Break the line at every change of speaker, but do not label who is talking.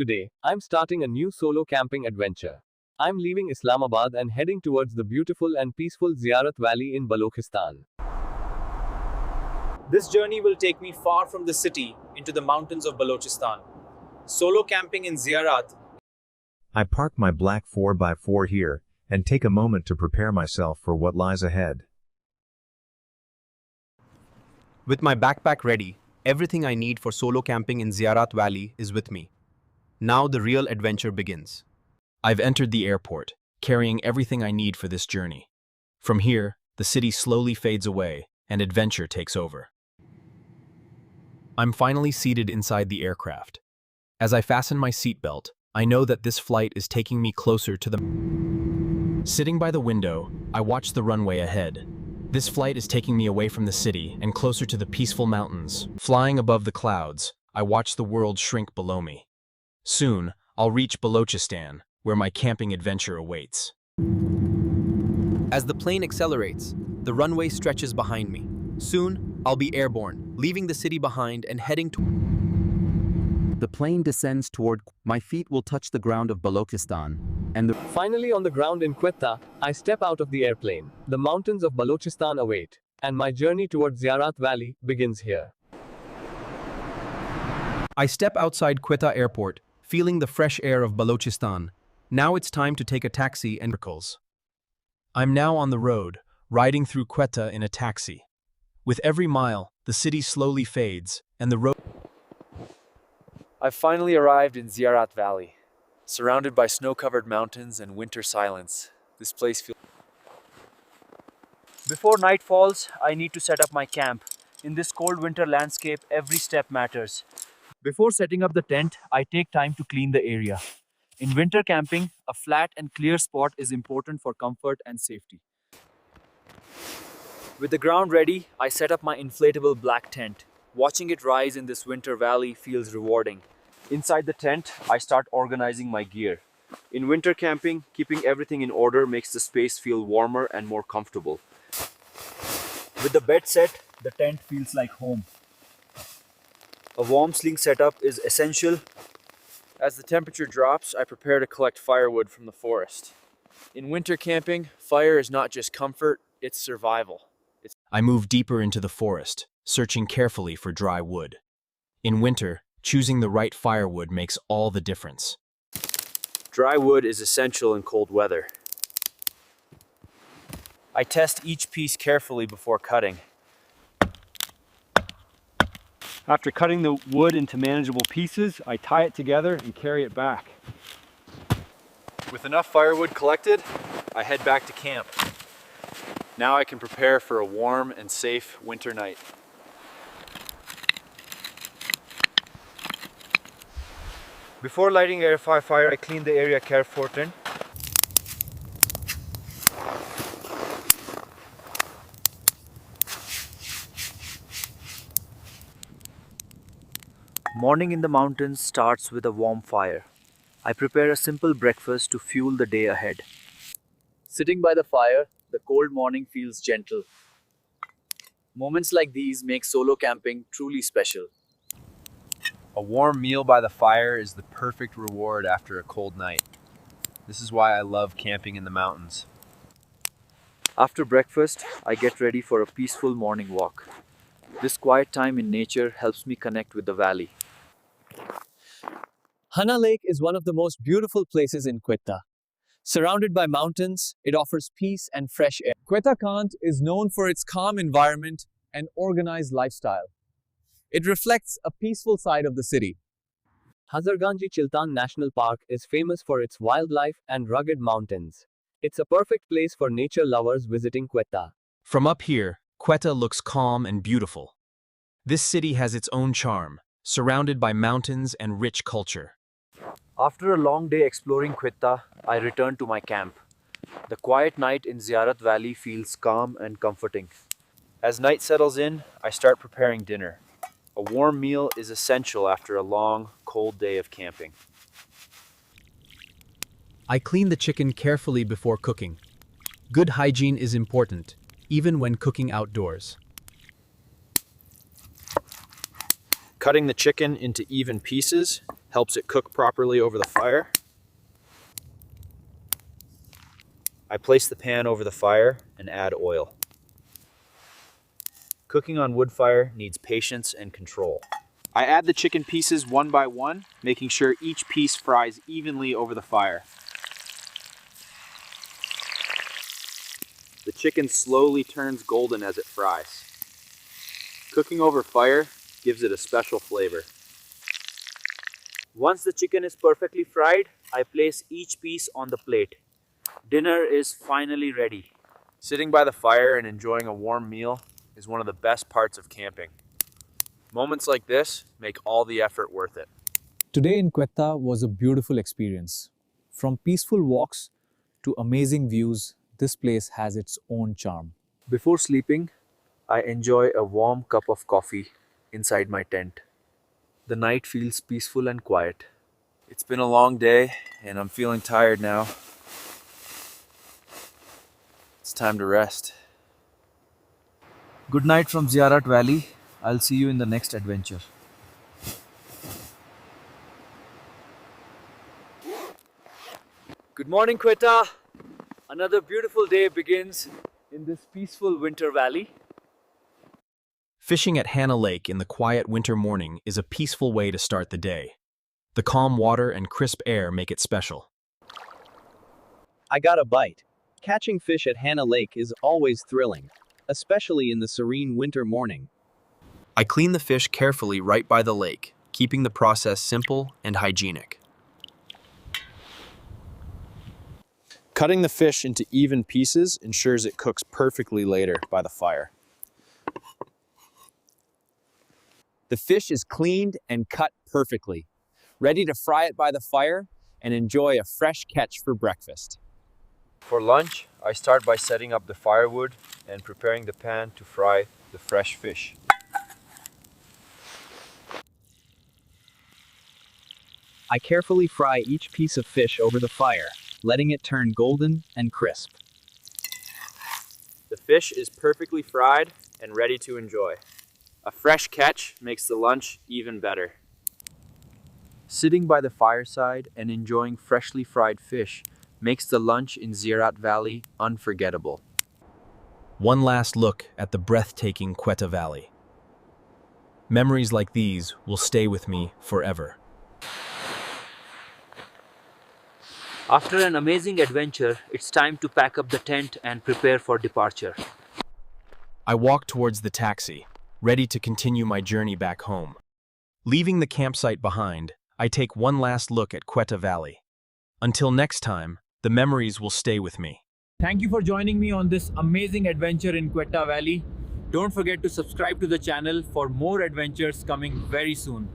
Today, I'm starting a new solo camping adventure. I'm leaving Islamabad and heading towards the beautiful and peaceful Ziyarat Valley in Balochistan.
This journey will take me far from the city into the mountains of Balochistan. Solo camping in Ziyarat.
I park my black 4x4 here and take a moment to prepare myself for what lies ahead.
With my backpack ready, everything I need for solo camping in Ziyarat Valley is with me. Now the real adventure begins. I've entered the airport, carrying everything I need for this journey. From here, the city slowly fades away and adventure takes over. I'm finally seated inside the aircraft. As I fasten my seatbelt, I know that this flight is taking me closer to the... Sitting by the window, I watch the runway ahead. This flight is taking me away from the city and closer to the peaceful mountains. Flying above the clouds, I watch the world shrink below me. Soon, I'll reach Balochistan, where my camping adventure awaits. As the plane accelerates, the runway stretches behind me. Soon, I'll be airborne, leaving the city behind and heading to...
The plane descends toward... My feet will touch the ground of Balochistan, and the...
Finally, on the ground in Quetta, I step out of the airplane. The mountains of Balochistan await, and my journey towards Ziyarat Valley begins here.
I step outside Quetta Airport, feeling the fresh air of Balochistan. Now it's time to take a taxi and vehicles. I'm now on the road, riding through Quetta in a taxi. With every mile, the city slowly fades, and the road...
I've finally arrived in Ziyarat Valley. Surrounded by snow-covered mountains and winter silence, this place feels...
Before night falls, I need to set up my camp. In this cold winter landscape, every step matters. Before setting up the tent, I take time to clean the area. In winter camping, a flat and clear spot is important for comfort and safety. With the ground ready, I set up my inflatable black tent. Watching it rise in this winter valley feels rewarding. Inside the tent, I start organizing my gear. In winter camping, keeping everything in order makes the space feel warmer and more comfortable. With the bed set, the tent feels like home. A warm sling setup is essential. As the temperature drops, I prepare to collect firewood from the forest. In winter camping, fire is not just comfort, it's survival.
I move deeper into the forest, searching carefully for dry wood. In winter, choosing the right firewood makes all the difference.
Dry wood is essential in cold weather.
I test each piece carefully before cutting. After cutting the wood into manageable pieces, I tie it together and carry it back.
With enough firewood collected, I head back to camp. Now I can prepare for a warm and safe winter night.
Before lighting a fire, I clean the area carefully. Morning in the mountains starts with a warm fire. I prepare a simple breakfast to fuel the day ahead. Sitting by the fire, the cold morning feels gentle. Moments like these make solo camping truly special.
A warm meal by the fire is the perfect reward after a cold night. This is why I love camping in the mountains.
After breakfast, I get ready for a peaceful morning walk. This quiet time in nature helps me connect with the valley.
Hana Lake is one of the most beautiful places in Quetta. Surrounded by mountains, it offers peace and fresh air. Quetta Kant is known for its calm environment and organized lifestyle. It reflects a peaceful side of the city. Hazarganji Chiltan National Park is famous for its wildlife and rugged mountains. It's a perfect place for nature lovers visiting Quetta.
From up here, Quetta looks calm and beautiful. This city has its own charm, surrounded by mountains and rich culture.
After a long day exploring Quetta, I return to my camp. The quiet night in Ziyarat Valley feels calm and comforting. As night settles in, I start preparing dinner. A warm meal is essential after a long, cold day of camping.
I clean the chicken carefully before cooking. Good hygiene is important, even when cooking outdoors.
Cutting the chicken into even pieces helps it cook properly over the fire. I place the pan over the fire and add oil. Cooking on wood fire needs patience and control. I add the chicken pieces one by one, making sure each piece fries evenly over the fire. The chicken slowly turns golden as it fries. Cooking over fire gives it a special flavor. Once the chicken is perfectly fried, I place each piece on the plate. Dinner is finally ready. Sitting by the fire and enjoying a warm meal is one of the best parts of camping. Moments like this make all the effort worth it.
Today in Quetta was a beautiful experience. From peaceful walks to amazing views, this place has its own charm.
Before sleeping, I enjoy a warm cup of coffee inside my tent. The night feels peaceful and quiet. It's been a long day and I'm feeling tired now. It's time to rest. Good night from Ziyarat Valley. I'll see you in the next adventure.
Good morning, Quetta. Another beautiful day begins in this peaceful winter valley.
Fishing at Hannah Lake in the quiet winter morning is a peaceful way to start the day. The calm water and crisp air make it special.
I got a bite. Catching fish at Hannah Lake is always thrilling, especially in the serene winter morning.
I clean the fish carefully right by the lake, keeping the process simple and hygienic.
Cutting the fish into even pieces ensures it cooks perfectly later by the fire.
The fish is cleaned and cut perfectly, ready to fry it by the fire and enjoy a fresh catch for breakfast.
For lunch, I start by setting up the firewood and preparing the pan to fry the fresh fish.
I carefully fry each piece of fish over the fire, letting it turn golden and crisp.
The fish is perfectly fried and ready to enjoy. A fresh catch makes the lunch even better. Sitting by the fireside and enjoying freshly fried fish makes the lunch in Ziyarat Valley unforgettable.
One last look at the breathtaking Quetta Valley. Memories like these will stay with me forever.
After an amazing adventure, it's time to pack up the tent and prepare for departure.
I walk towards the taxi, ready to continue my journey back home. Leaving the campsite behind, I take one last look at Quetta Valley. Until next time, the memories will stay with me.
Thank you for joining me on this amazing adventure in Quetta Valley. Don't forget to subscribe to the channel for more adventures coming very soon.